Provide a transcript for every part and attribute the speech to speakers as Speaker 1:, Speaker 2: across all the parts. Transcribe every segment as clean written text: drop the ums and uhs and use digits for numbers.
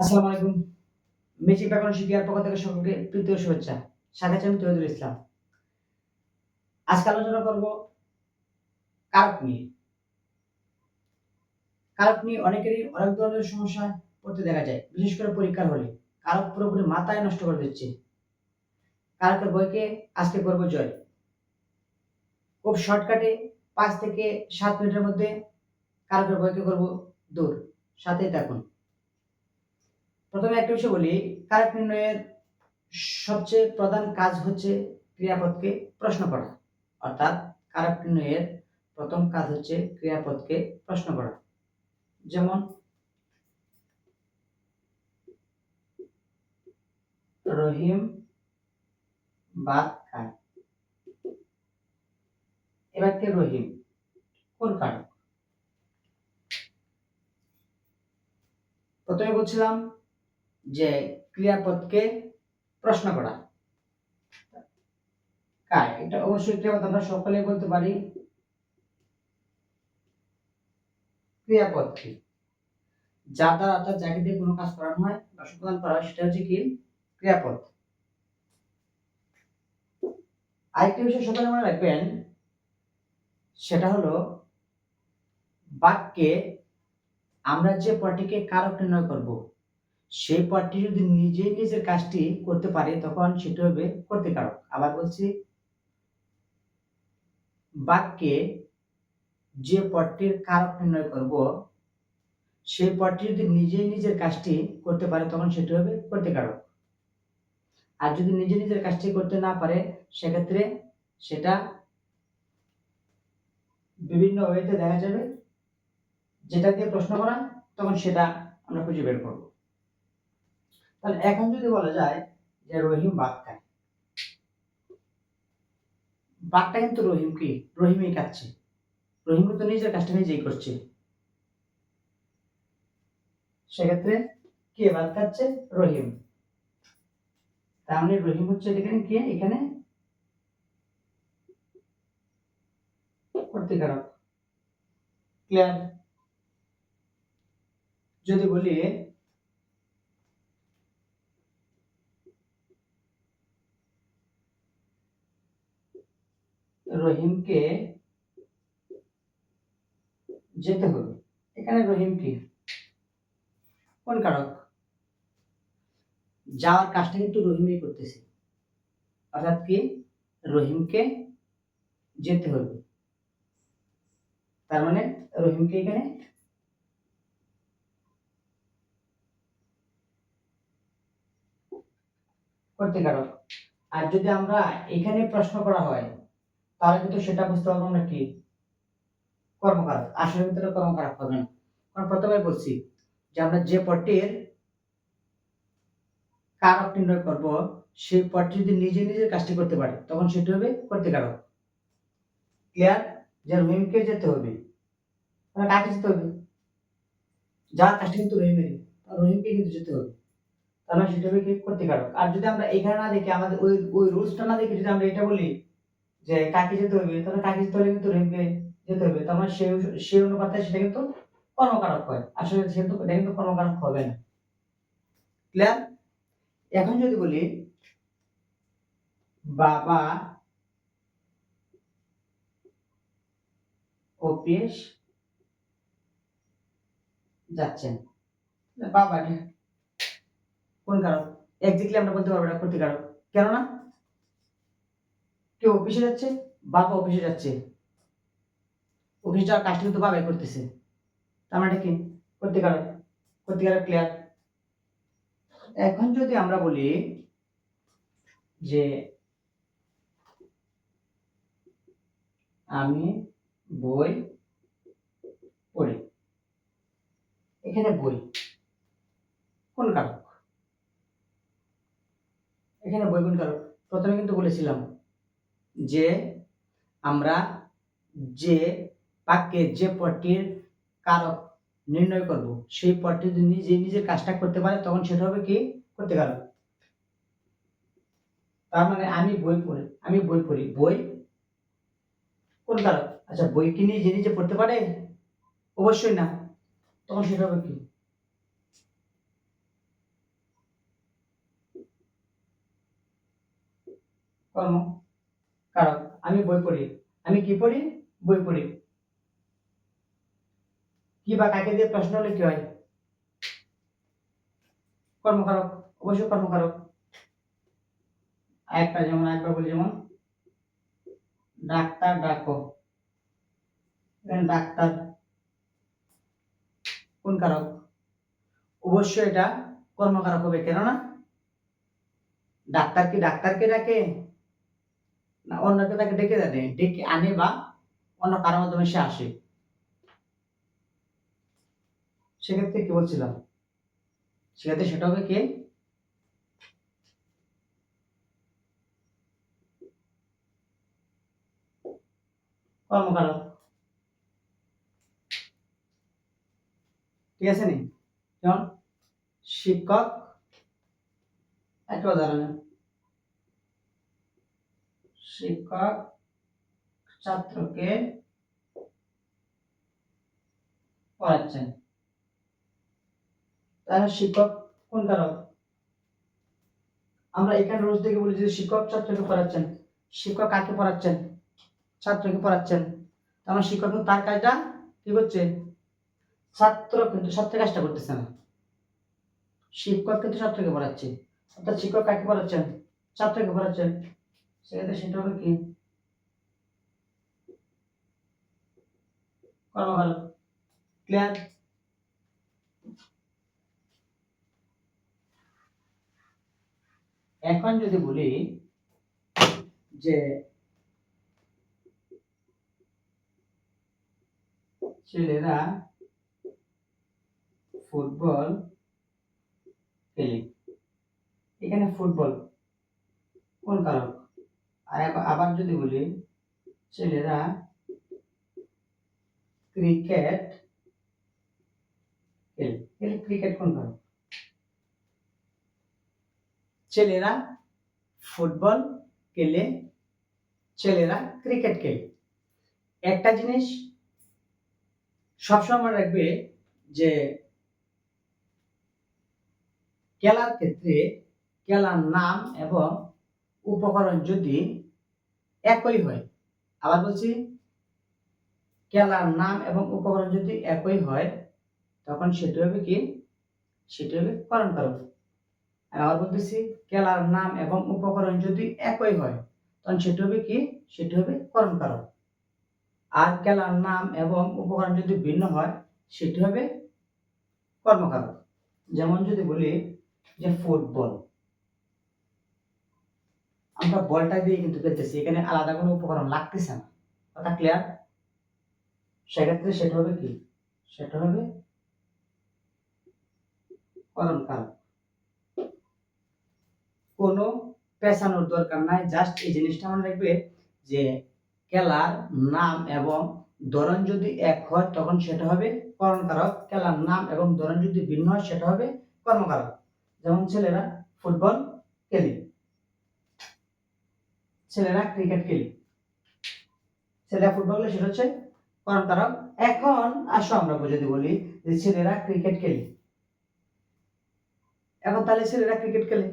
Speaker 1: আসসালামু আলাইকুম। মেজিক ব্যাকরণ শিক্ষার পক্ষ থেকে সকলকে প্রীতি ও শুভেচ্ছা। সাথে আছি আমি তৌহিদুল ইসলাম। আজকে আলোচনা করব কারক নিয়ে। কারক নিয়ে অনেকেরই অনেক ধরনের সমস্যায় পড়তে দেখা যায়। বিশেষ করে পরীক্ষার হলে। কারক পুরোপুরি মাথায় নষ্ট করে দিচ্ছে। কারকের বইকে আজকে করব জয়। খুব শর্টকাটে ৫ থেকে ৭ মিনিটের মধ্যে কারকের বইকে করব দূর। সাথেই থাকুন। প্রথমে একটা বিষয় বলি, কারক নির্ণয়ের সবচেয়ে প্রধান কাজ হচ্ছে ক্রিয়াপদকে প্রশ্ন করা। অর্থাৎ কারক নির্ণয়ের প্রথম কাজ হচ্ছে ক্রিয়াপদকে প্রশ্ন করা। যেমন রহিম ভাত খায়। এবার কে রহিম? কোন কারক? প্রথমে বলছিলাম যে ক্রিয়াপদকে প্রশ্ন করা। কায়, এটা অবশ্যই ক্রিয়াপদ, আমরা সকলেই বলতে পারি। ক্রিয়াপদ কি? যার দ্বারা অর্থাৎ যাকে দিয়ে কোনো কাজ করানো হয় বা সমাধান করা হয় সেটা হচ্ছে কি? ক্রিয়াপদ। আরেকটি বিষয় সকলে মনে রাখবেন, সেটা হলো বাক্যে আমরা যে পদটিকে কারক নির্ণয় করব, সেই পদটি যদি নিজেই নিজের কাজটি করতে পারে তখন সেটা হবে কর্তৃকারক। আবার বলছি, বাক্যে যে পদটির কারক নির্ণয় করব, সেই পদটি যদি নিজেই নিজের কাজটি করতে পারে তখন সেটা হবে কর্তৃকারক। আর যদি নিজে নিজের কাজটি করতে না পারে সেক্ষেত্রে সেটা বিভিন্ন ওয়েতে দেখা যাবে, যেটা দিয়ে প্রশ্ন করা তখন সেটা আমরা খুঁজে বের করব। তাহলে এখন যদি বলা যায় যে রহিম ভাত খায়, ভাতটা কিন্তু রহিমই খাচ্ছে। রহিম কিন্তু নিজের কাজটা নিজেই করছে। সেক্ষেত্রে কে ভাত খাচ্ছে? রহিম। তার মানে রহিম হচ্ছে এখানে কে? এখানে কর্তৃকারক। ক্লিয়ার? যদি বলি রহিমকে যেতে হবে, এখানে রহিম কি? কোন কারক? যাওয়ার কাজটা কিন্তু রহিমই করতেছে। অর্থাৎ কি? রহিমকে যেতে হবে। তার মানে রহিমকে এখানে কর্তৃকারক। আর যদি আমরা এখানে প্রশ্ন করা হয় তাহলে কিন্তু সেটা বুঝতে পারবো আমরা কি? কর্মকারক। আসলে ভিতরে কর্মকারক হবে না। কারণ প্রথমে বলছি যে আমরা যে পদটির কারক নির্ণয় করব, সেই পদটি যদি নিজে নিজের কাজটি করতে পারে তখন সেটা হবে কর্তৃকারক। ক্লিয়ার? যে রহিমকে যেতে হবে, মানে কাকে যেতে হবে? যার কাজটা কিন্তু রহিমেরই, রহিমকে কিন্তু যেতে হবে। তাহলে সেটা হবে কি? কর্তৃকারক। আর যদি আমরা এখানে না দেখি, আমাদের ওই রুলসটা না দেখে যদি আমরা এটা বলি যে কাকে যেতে হবে, তাহলে কাকে যেতে হলে কিন্তু রহিমকে যেতে হবে। তার মানে সেই অনুপাতে সেটা কিন্তু কর্মকারক হয়। আসলে সেটা কিন্তু কর্মকারক হবে না। ক্লিয়ার? এখন যদি বলি বাবা অফিস যাচ্ছেন, বাবা কোন কারক? এক্স্যাক্টলি আমরা বলতে পারবো না কর্তৃকারক। কেননা কেউ অফিসে যাচ্ছে, বাবা অফিসে যাচ্ছে, অফিস যাওয়ার কাজটা কিন্তু বাবাই করতেছে। তার মানে কি? কর্তৃকারক। কর্তৃকারক। ক্লিয়ার? এখন যদি আমরা বলি যে আমি বই পড়ি, এখানে বই কোন কারক? এখানে বই কোন কারক? প্রথমে কিন্তু বলেছিলাম যে আমরা যে বাক্যে যে পদটির কারক নির্ণয় করব, সেই পদটি যদি নিজে নিজের কাজটা করতে পারে তখন সেটা হবে কি? কর্তৃকারক। তার মানে আমি বই পড়ি, বই কোন কারক? আচ্ছা, বই কি নিজে নিজে পড়তে পারে? অবশ্যই না। তখন সেটা হবে কি? কর্ম কারক। আমি বই পড়ি, আমি কি পড়ি? বই পড়ি। কি বা কাকে দিয়ে প্রশ্ন হলে কি হয়? কর্মকারক, অবশ্যই কর্মকারক। আরেকটা যেমন আরেকবার বলি, যেমন ডাক্তার ডাকো, এখানে ডাক্তার কোন কারক? অবশ্যই এটা কর্মকারক হবে। কেননা ডাক্তার কি ডাক্তারকে ডাকে, না অন্য কেউ তাকে ডেকে আনে, ডেকে আনে বা অন্য কারোর মাধ্যমে সে আসে। সেক্ষেত্রে কি বলছিলাম, সেক্ষেত্রে সেটা হবে কে? কর্মকারক। ঠিক আছে নি? যেমন শিক্ষক, একটা উদাহরণ, শিক্ষক ছাত্রকে পড়াচ্ছেন, তাহলে শিক্ষক কোন কারক? আমরা এখানে রোজ থেকে বলি যে শিক্ষক ছাত্রকে পড়াচ্ছেন, শিক্ষক কাকে পড়াচ্ছেন? ছাত্রকে পড়াচ্ছেন। আমার শিক্ষক কিন্তু তার কাজটা কি করছে? ছাত্র কিন্তু ছাত্রের কাজটা করতেছে না, শিক্ষক কিন্তু ছাত্রকে পড়াচ্ছে। অর্থাৎ শিক্ষক কাকে পড়াচ্ছেন? ছাত্রকে পড়াচ্ছেন। সেক্ষেত্রে সেটা হবে কি? কর্মকারক। ক্লিয়ার? এখন যদি বলি যে ছেলেরা ফুটবল খেলে, এখানে ফুটবল কোন কারক? আর আবার যদি বলি ছেলেরা ক্রিকেট খেলে, ক্রিকেট কোন কারক? ছেলেরা ফুটবল খেলে, ছেলেরা ক্রিকেট খেলে। একটা জিনিস সবসময় মনে রাখবে যে খেলার ক্ষেত্রে খেলার নাম এবং উপকরণ যদি একই হয়, আবার বলছি খেলার নাম এবং উপকরণ যদি একই হয় তখন সেটা হবে কি? সেটা হবে করণ কারক। আবার বলতেছি খেলার নাম এবং উপকরণ যদি একই হয় তখন সেটা হবে কি? সেটা হবে করণ কারক। আর খেলার নাম এবং উপকরণ যদি ভিন্ন হয় সেটি হবে কর্মকারক। যেমন যদি বলি যে ফুটবল, আমরা বলটা দিয়ে কিন্তু খেলতেছি, এখানে আলাদা কোনো উপকরণ লাগতেছে না। কথা ক্লিয়ার? সেক্ষেত্রে সেটা হবে কি? সেটা হবে করণ কারক। কোনো পেছানোর দরকার নাই, জাস্ট এই জিনিসটা মনে রাখবে যে খেলার নাম এবং ধরন যদি এক হয় তখন সেটা হবে করণ কারক, খেলার নাম এবং ধরন যদি ভিন্ন হয় সেটা হবে কর্মকারক। যেমন ছেলেরা ফুটবল খেলে, ছেলেরা ক্রিকেট খেলে, ছেলেরা ফুটবল খেলে সেটা হচ্ছে করণ কারক। এখন আসো আমরা যদি বলি যে ছেলেরা ক্রিকেট খেলে, এখন তাহলে ছেলেরা ক্রিকেট খেলে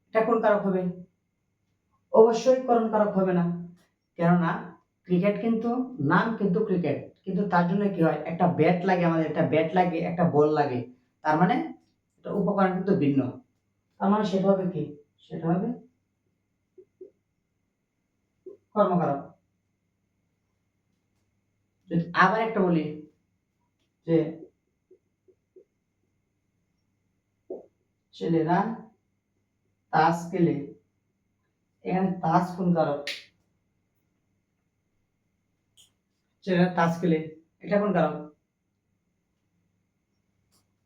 Speaker 1: এটা কোন কারক হবে? অবশ্যই করণ কারক হবে না। কেননা ক্রিকেট কিন্তু নাম কিন্তু ক্রিকেট, কিন্তু তার জন্য কি হয়? একটা ব্যাট লাগে, আমাদের একটা ব্যাট লাগে, একটা বল লাগে, তার মানে এটা উপকরণ কিন্তু ভিন্ন। তার মানে সেটা হবে কি? সেটা হবে কর্মকারক। যদি আবার একটা বলি যে ছেলেরা তাস খেলে, এখানে তাস কোন কারক? ছেলেরা তাস খেলে এটা কোন কারক?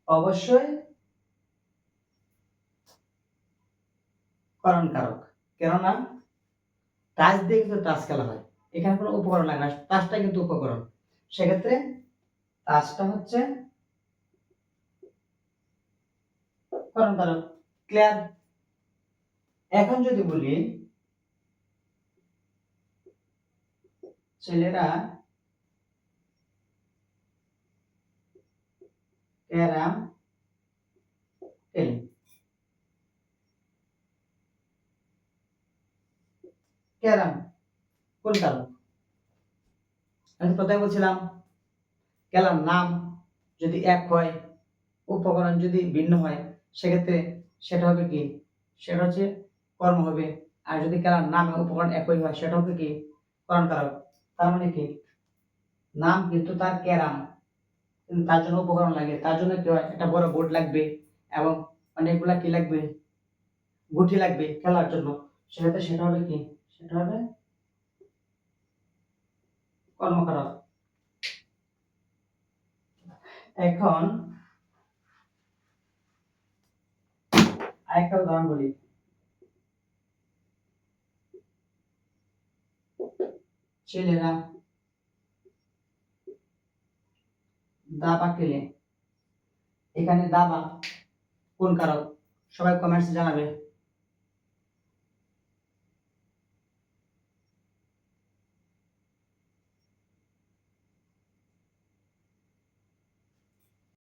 Speaker 1: অবশ্যই করণ কারক। কেননা তাস দিয়ে কিন্তু তাস খেলা হয়, এখানে কোনো উপকরণ লাগে না, তাসটা কিন্তু উপকরণ। সেক্ষেত্রে তাসটা হচ্ছে করণ কারক। ক্লিয়ার? এখন যদি বলি ছেলেরা ক্যারাম খেলে, ক্যারাম কোন কারক? আমি প্রথমে বলছিলাম খেলার নাম যদি এক হয়, উপকরণ যদি ভিন্ন হয়, সেক্ষেত্রে সেটা হবে কি? সেটা হচ্ছে কর্ম হবে। আর যদি খেলার নাম এবং উপকরণ একই হয়, সেটা হবে কি? করণ কারক। তার মানে কি? নাম কিন্তু তার ক্যারাম, কিন্তু তার জন্য উপকরণ লাগে। তার জন্য কি হয়? একটা বড় বোর্ড লাগবে এবং অনেকগুলা কি লাগবে? গুটি লাগবে খেলার জন্য। সেক্ষেত্রে সেটা হবে কি? সেটা হবে কর্মকারক। এখন আরেকটা উদাহরণ বলি। ছেলেরা দাবা খেলে। এখানে দাবা কোন কারক? সবাই কমেন্টসে জানাবে।